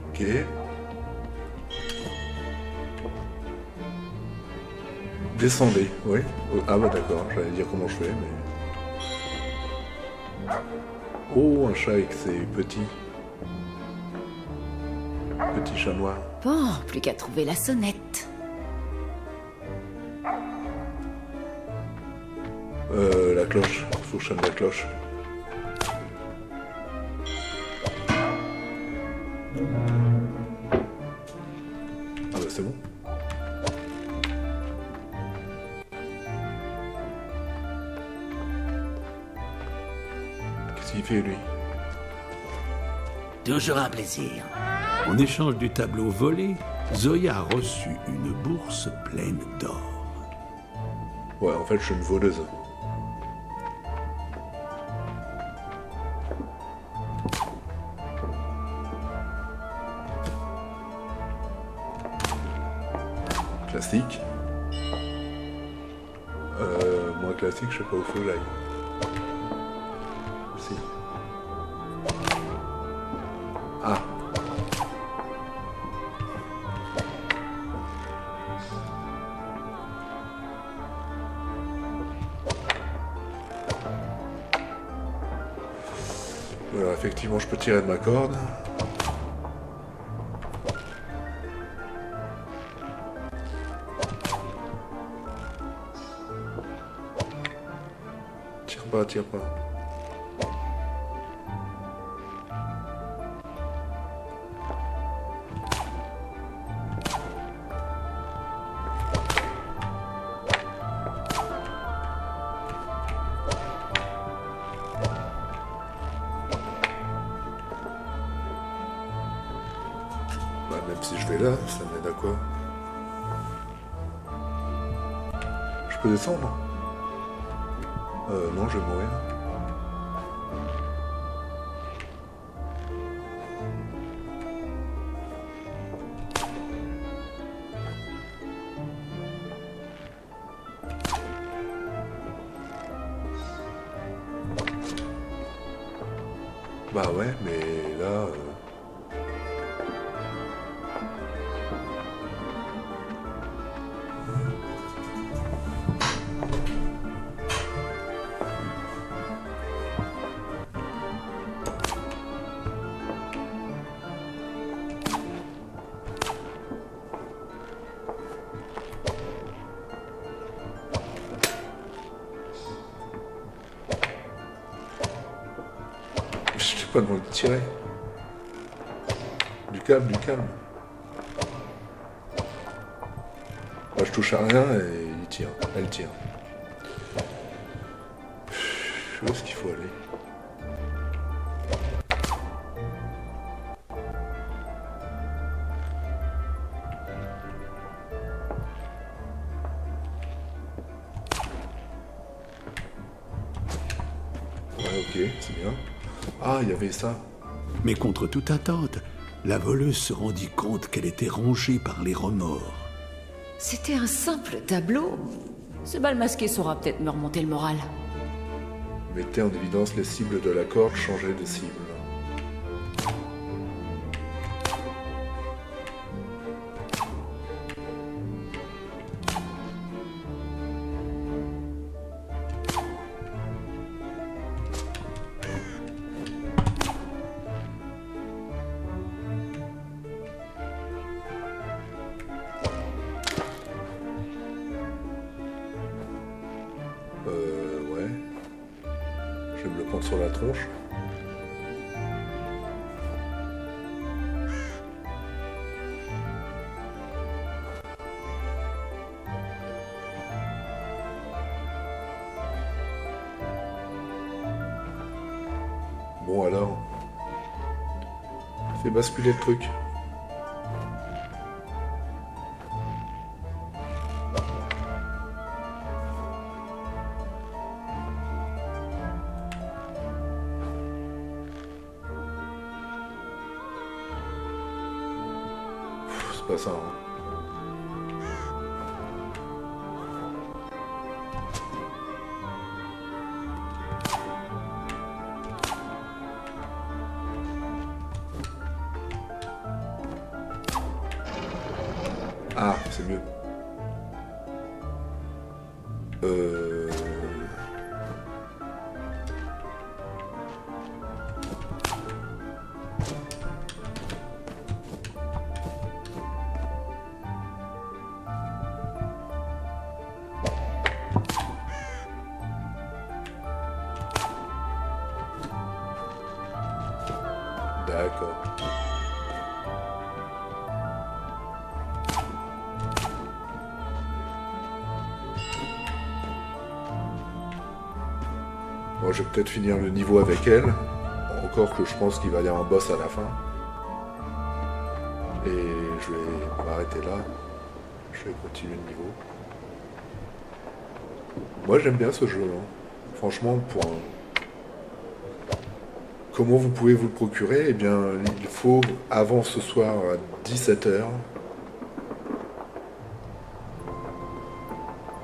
Speaker 1: Ok. Descendez, oui. Ah bah d'accord, j'allais dire comment je fais, mais... Oh, un chat avec ses petits chats noirs.
Speaker 8: Bon, plus qu'à trouver la sonnette.
Speaker 1: La cloche. Faut que je sonne la cloche. Ah bah c'est bon. Qu'est-ce qu'il fait lui?
Speaker 9: Toujours un plaisir.
Speaker 2: En échange du tableau volé, Zoya a reçu une bourse pleine d'or.
Speaker 1: Ouais, en fait, je suis une voleuse. Classique. Moins classique, je sais pas où faut que j'aille. Si. Ah. Voilà, effectivement, je peux tirer de ma corde. Tire pas. Bah, même si je vais là, ça m'aide à quoi? Je peux descendre? Non, je vais mourir. Bah ouais, mais là... Je sais pas comment le tirer. Du calme, du calme. Bah, je touche à rien et il tire. Elle tire. Où est-ce qu'il faut aller? Ouais, ok, c'est bien. Ah, il y avait ça.
Speaker 2: Mais contre toute attente, la voleuse se rendit compte qu'elle était rongée par les remords.
Speaker 8: C'était un simple tableau. Ce bal masqué saura peut-être me remonter le moral.
Speaker 1: Mettez en évidence les cibles de la corde, changez de cible. Ouais. Je vais me le prendre sur la tronche. Bon alors. Fais basculer le truc. C'est pas ça, hein. Ah, c'est mieux. D'accord. Bon, je vais peut-être finir le niveau avec elle. Encore que je pense qu'il va y avoir un boss à la fin. Et je vais m'arrêter là. Je vais continuer le niveau. Moi j'aime bien ce jeu, hein. Franchement, pour un... Comment vous pouvez vous le procurer? Eh bien, il faut avant ce soir à 17h.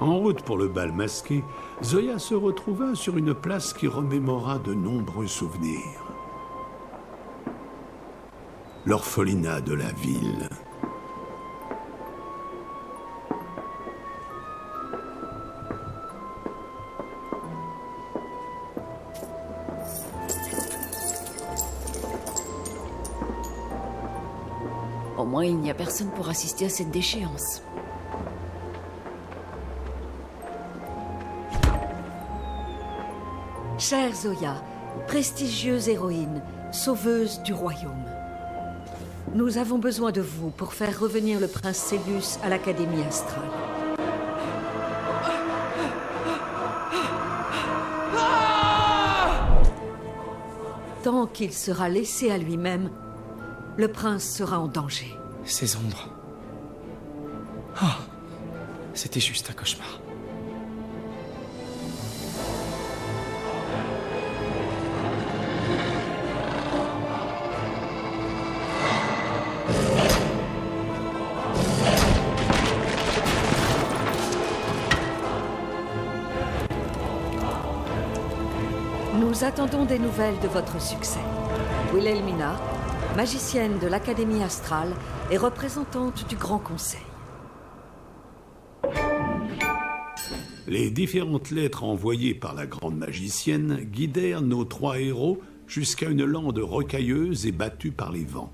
Speaker 2: En route pour le bal masqué, Zoya se retrouva sur une place qui remémora de nombreux souvenirs. L'orphelinat de la ville.
Speaker 8: Au moins, il n'y a personne pour assister à cette déchéance.
Speaker 4: Chère Zoya, prestigieuse héroïne, sauveuse du royaume. Nous avons besoin de vous pour faire revenir le prince Célius à l'Académie astrale. Tant qu'il sera laissé à lui-même, le prince sera en danger.
Speaker 5: Ces ombres... Ah, c'était juste un cauchemar.
Speaker 4: Nous attendons des nouvelles de votre succès. Wilhelmina, magicienne de l'Académie astrale et représentante du Grand Conseil.
Speaker 2: Les différentes lettres envoyées par la grande magicienne guidèrent nos trois héros jusqu'à une lande rocailleuse et battue par les vents.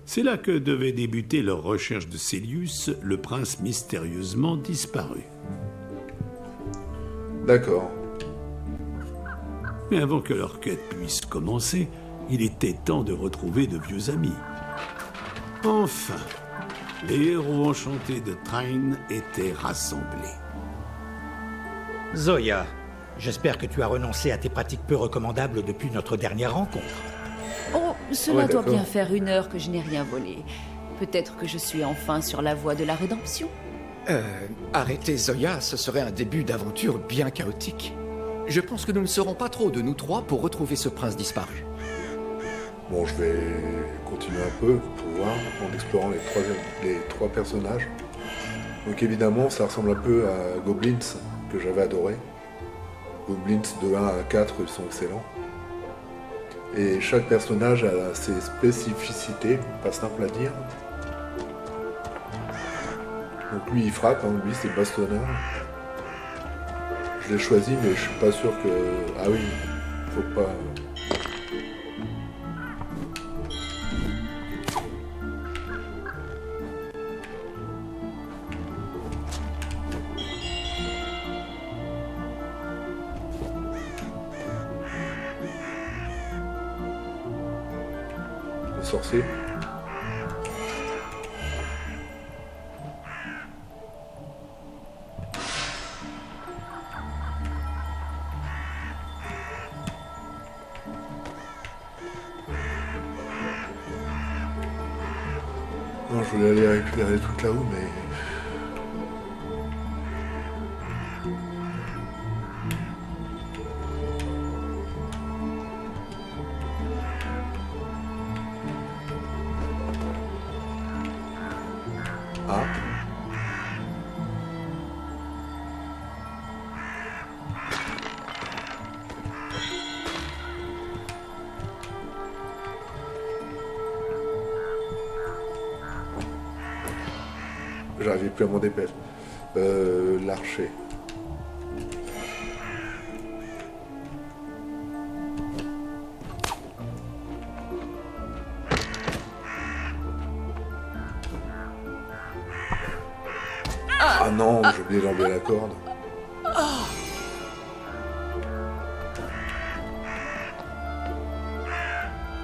Speaker 2: C'est là que devait débuter leur recherche de Célius, le prince mystérieusement disparu.
Speaker 1: D'accord.
Speaker 2: Mais avant que leur quête puisse commencer, il était temps de retrouver de vieux amis. Enfin, les héros enchantés de Trine étaient rassemblés.
Speaker 6: Zoya, j'espère que tu as renoncé à tes pratiques peu recommandables depuis notre dernière rencontre.
Speaker 8: Oh, cela
Speaker 1: Ouais,
Speaker 8: doit
Speaker 1: d'accord.
Speaker 8: bien faire 1 heure que je n'ai rien volé. Peut-être que je suis enfin sur la voie de la rédemption.
Speaker 3: Arrêter Zoya, ce serait un début d'aventure bien chaotique. Je pense que nous ne serons pas trop de nous trois pour retrouver ce prince disparu.
Speaker 1: Bon, je vais continuer un peu pour voir en explorant les trois personnages. Donc évidemment, ça ressemble un peu à Goblins, que j'avais adoré. Goblins de 1 à 4, ils sont excellents. Et chaque personnage a ses spécificités, pas simple à dire. Donc lui, il frappe, hein, lui, c'est bastonneur. Je l'ai choisi, mais je suis pas sûr que... Ah oui, faut pas... Le sorcier. je voulais aller récupérer les trucs là-haut, mais... Ah. J'arrivais plus à m'en dépêcher. L'archer. Ah non, j'ai oublié d'enlever la corde.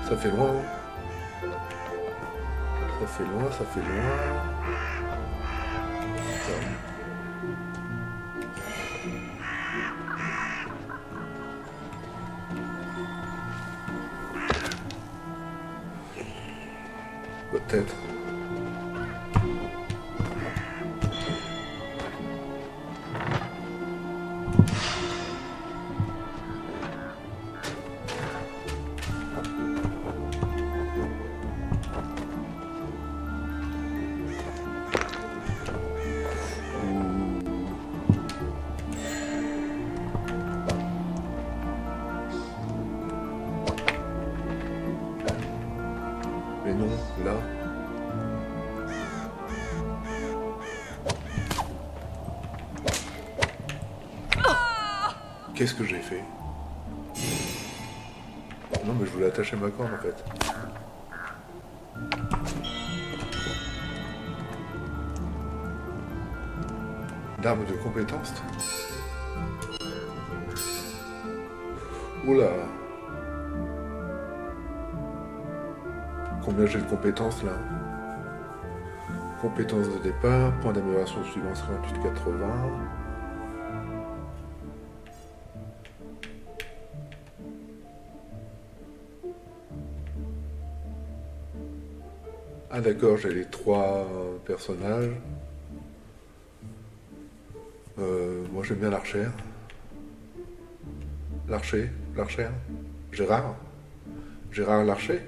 Speaker 1: Ça fait loin. Ça fait loin, ça fait loin. Peut-être. Mais non, là. Qu'est-ce que j'ai fait? Non, mais je voulais attacher ma corde en fait. L'arme de compétence. Oula. Combien j'ai de compétences là? Compétences de départ, point d'amélioration suivant 58,80. Ah d'accord, j'ai les 3 personnages. Moi j'aime bien l'archère. L'archère. Gérard Larcher.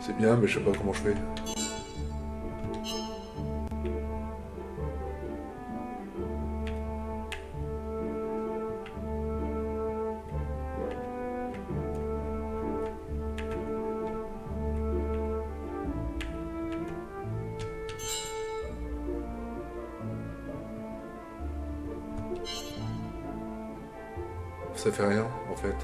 Speaker 1: C'est bien, mais je sais pas comment je fais. Ça fait rien, en fait.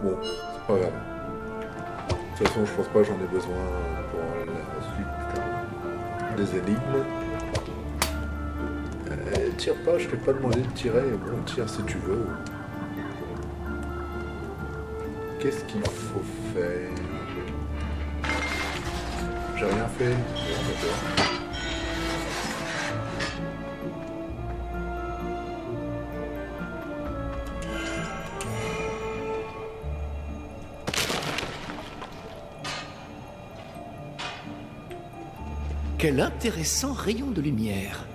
Speaker 1: Bon, c'est pas grave. De toute façon, je pense pas que j'en ai besoin pour la suite des énigmes. Tire pas, je t'ai pas demandé de tirer. Bon, tire si tu veux. Qu'est-ce qu'il faut faire? J'ai rien fait. Bon, d'accord.
Speaker 3: Quel intéressant rayon de lumière.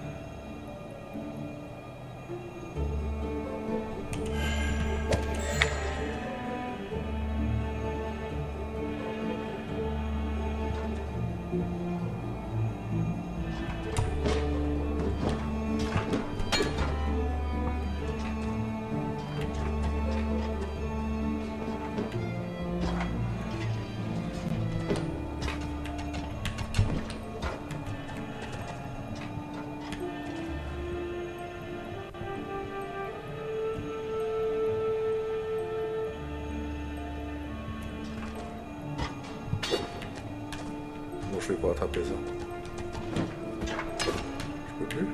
Speaker 1: je fais pour attraper ça? Je peux plus?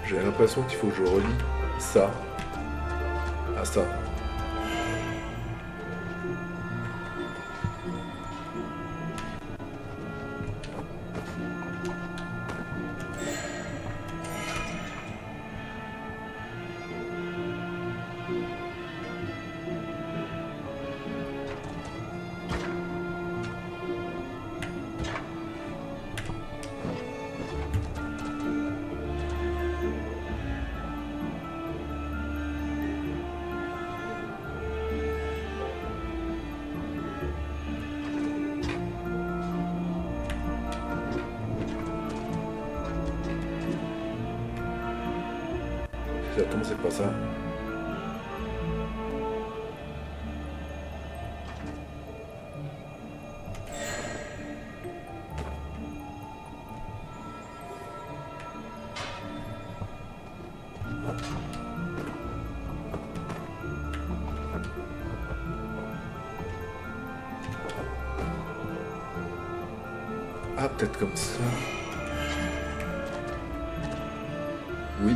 Speaker 1: J'ai l'impression qu'il faut que je relie ça à ça. Si ça tombe, c'est pas ça. Ah, peut-être comme ça. Oui.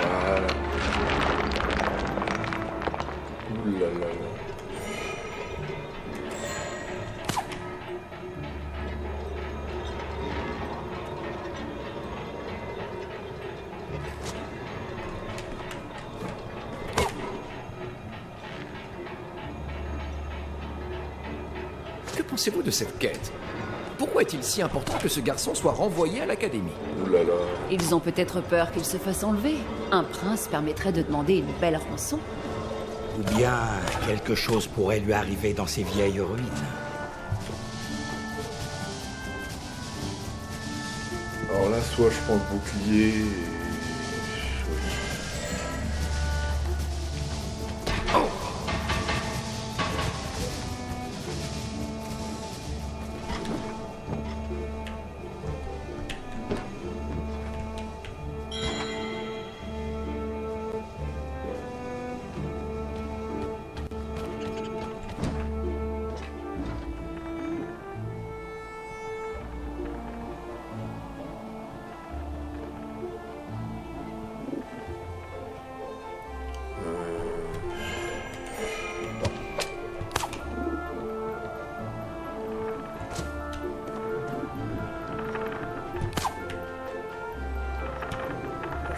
Speaker 1: Voilà. Ouh là là là.
Speaker 3: Que pensez-vous de cette quête? Pourquoi est-il si important que ce garçon soit renvoyé à l'académie?
Speaker 1: Ouh là là.
Speaker 8: Ils ont peut-être peur qu'il se fasse enlever. Un prince permettrait de demander une belle rançon.
Speaker 6: Ou bien quelque chose pourrait lui arriver dans ces vieilles ruines.
Speaker 1: Alors là, soit je prends le bouclier et...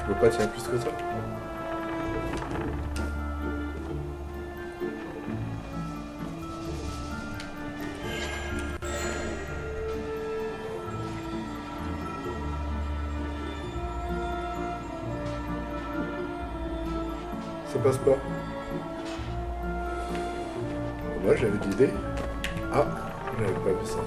Speaker 1: Je peux pas tirer plus que ça. Ça passe pas. Moi j'avais d'idée. Ah, j'avais pas vu ça.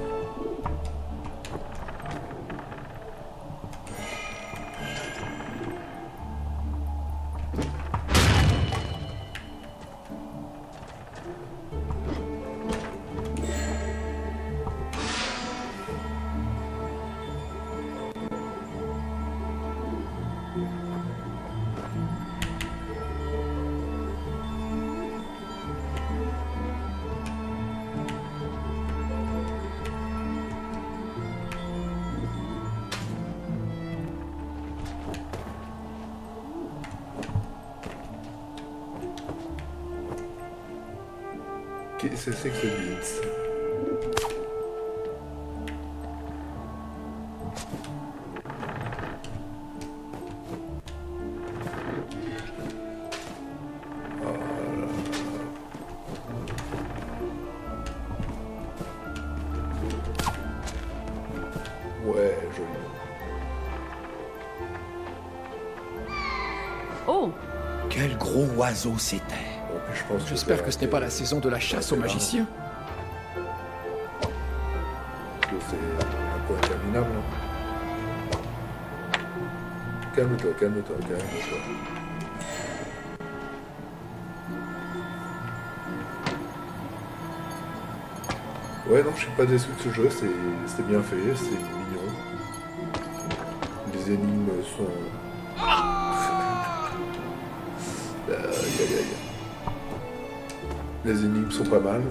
Speaker 1: Qu'est-ce que c'est que ce blitz? Ouais, joli.
Speaker 8: Oh!
Speaker 6: Quel gros oiseau c'était!
Speaker 1: Bon, puis je pense
Speaker 3: J'espère que ce n'est pas la saison de la chasse aux magiciens.
Speaker 1: que c'est un peu interminable. Hein. Calme-toi, calme-toi, calme-toi. Ouais, non, je suis pas déçu de ce jeu, c'est bien fait, c'est mignon. Les énigmes sont... Aïe, aïe, aïe. Les énigmes sont pas mal.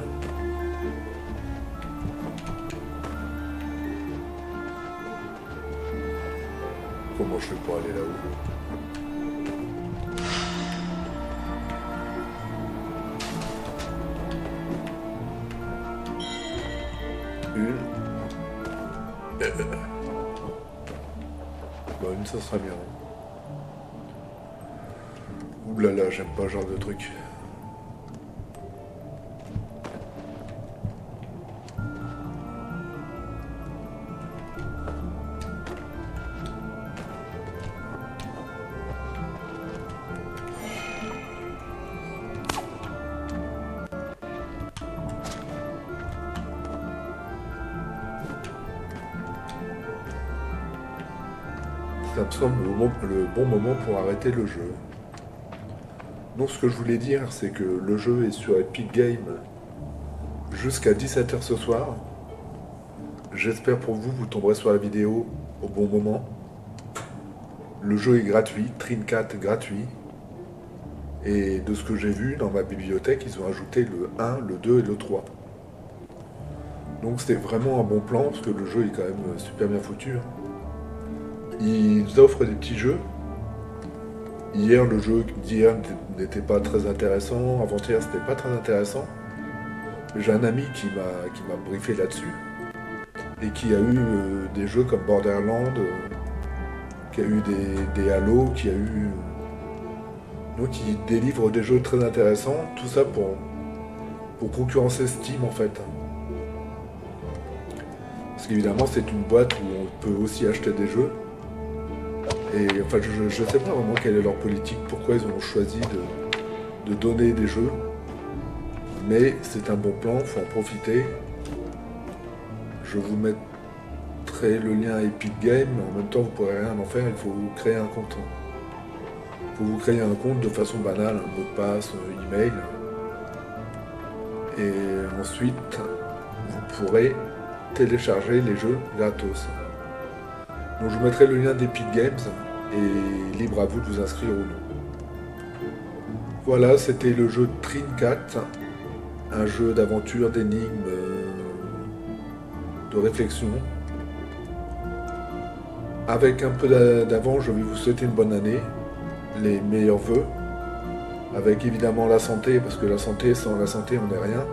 Speaker 1: Comment je fais pour aller là-haut? Une, ça serait bien. Ouh là là, j'aime pas ce genre de truc. Ça me semble le bon moment pour arrêter le jeu. Donc ce que je voulais dire, c'est que le jeu est sur Epic Games jusqu'à 17h ce soir. J'espère pour vous, vous tomberez sur la vidéo au bon moment. Le jeu est gratuit, Trincat gratuit. Et de ce que j'ai vu dans ma bibliothèque, ils ont ajouté le 1, le 2 et le 3. Donc c'était vraiment un bon plan, parce que le jeu est quand même super bien foutu. Ils offrent des petits jeux. Hier, le jeu d'hier n'était pas très intéressant. Avant-hier, c'était pas très intéressant. J'ai un ami qui m'a briefé là-dessus. Et qui a eu des jeux comme Borderlands, qui a eu des Halo, qui a eu... Donc il délivre des jeux très intéressants. Tout ça pour concurrencer Steam, en fait. Parce qu'évidemment, c'est une boîte où on peut aussi acheter des jeux. Et enfin, je ne sais pas vraiment quelle est leur politique, pourquoi ils ont choisi de donner des jeux. Mais c'est un bon plan, il faut en profiter. Je vous mettrai le lien Epic Games, mais en même temps, vous ne pourrez rien en faire, il faut vous créer un compte. Il faut vous créer un compte de façon banale, un mot de passe, email. Et ensuite, vous pourrez télécharger les jeux gratos. Donc je vous mettrai le lien d'Epic Games et libre à vous de vous inscrire ou non. Voilà, c'était le jeu Trincat, un jeu d'aventure, d'énigmes, de réflexion. Avec un peu d'avant, je vais vous souhaiter une bonne année, les meilleurs vœux, avec évidemment la santé, parce que la santé, sans la santé, on n'est rien.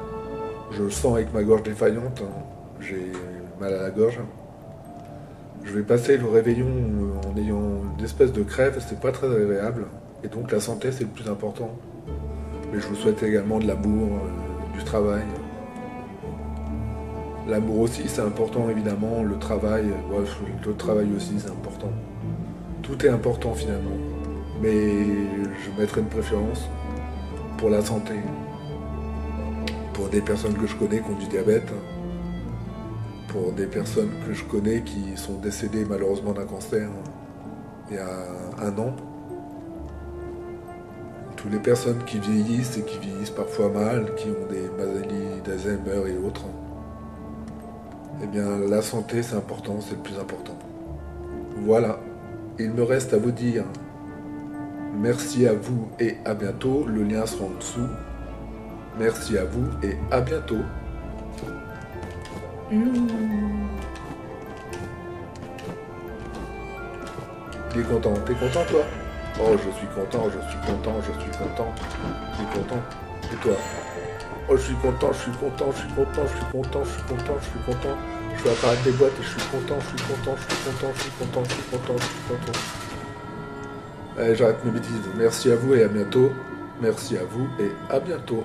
Speaker 1: Je le sens avec ma gorge défaillante, j'ai mal à la gorge. Je vais passer le réveillon en ayant une espèce de crève, c'est pas très agréable. Et donc la santé, c'est le plus important. Mais je vous souhaite également de l'amour, du travail. L'amour aussi, c'est important évidemment. Le travail, le travail aussi, c'est important. Tout est important finalement. Mais je mettrai une préférence pour la santé. Pour des personnes que je connais qui ont du diabète. Pour des personnes que je connais qui sont décédées malheureusement d'un cancer il y a 1 an. Toutes les personnes qui vieillissent et qui vieillissent parfois mal, qui ont des maladies d'Alzheimer et autres, eh bien la santé c'est important, c'est le plus important. Voilà, il me reste à vous dire merci à vous et à bientôt, le lien sera en dessous. Merci à vous et à bientôt. T'es content toi? Oh, je suis content, je suis content, je suis content, je suis content. Et toi? Oh, je suis content, je suis content, je suis content, je suis content, je suis content, je suis content. Je vais apparaître des boîtes et je suis content, je suis content, je suis content, je suis content, je suis content, je suis content. Allez, j'arrête mes bêtises. Merci à vous et à bientôt. Merci à vous et à bientôt.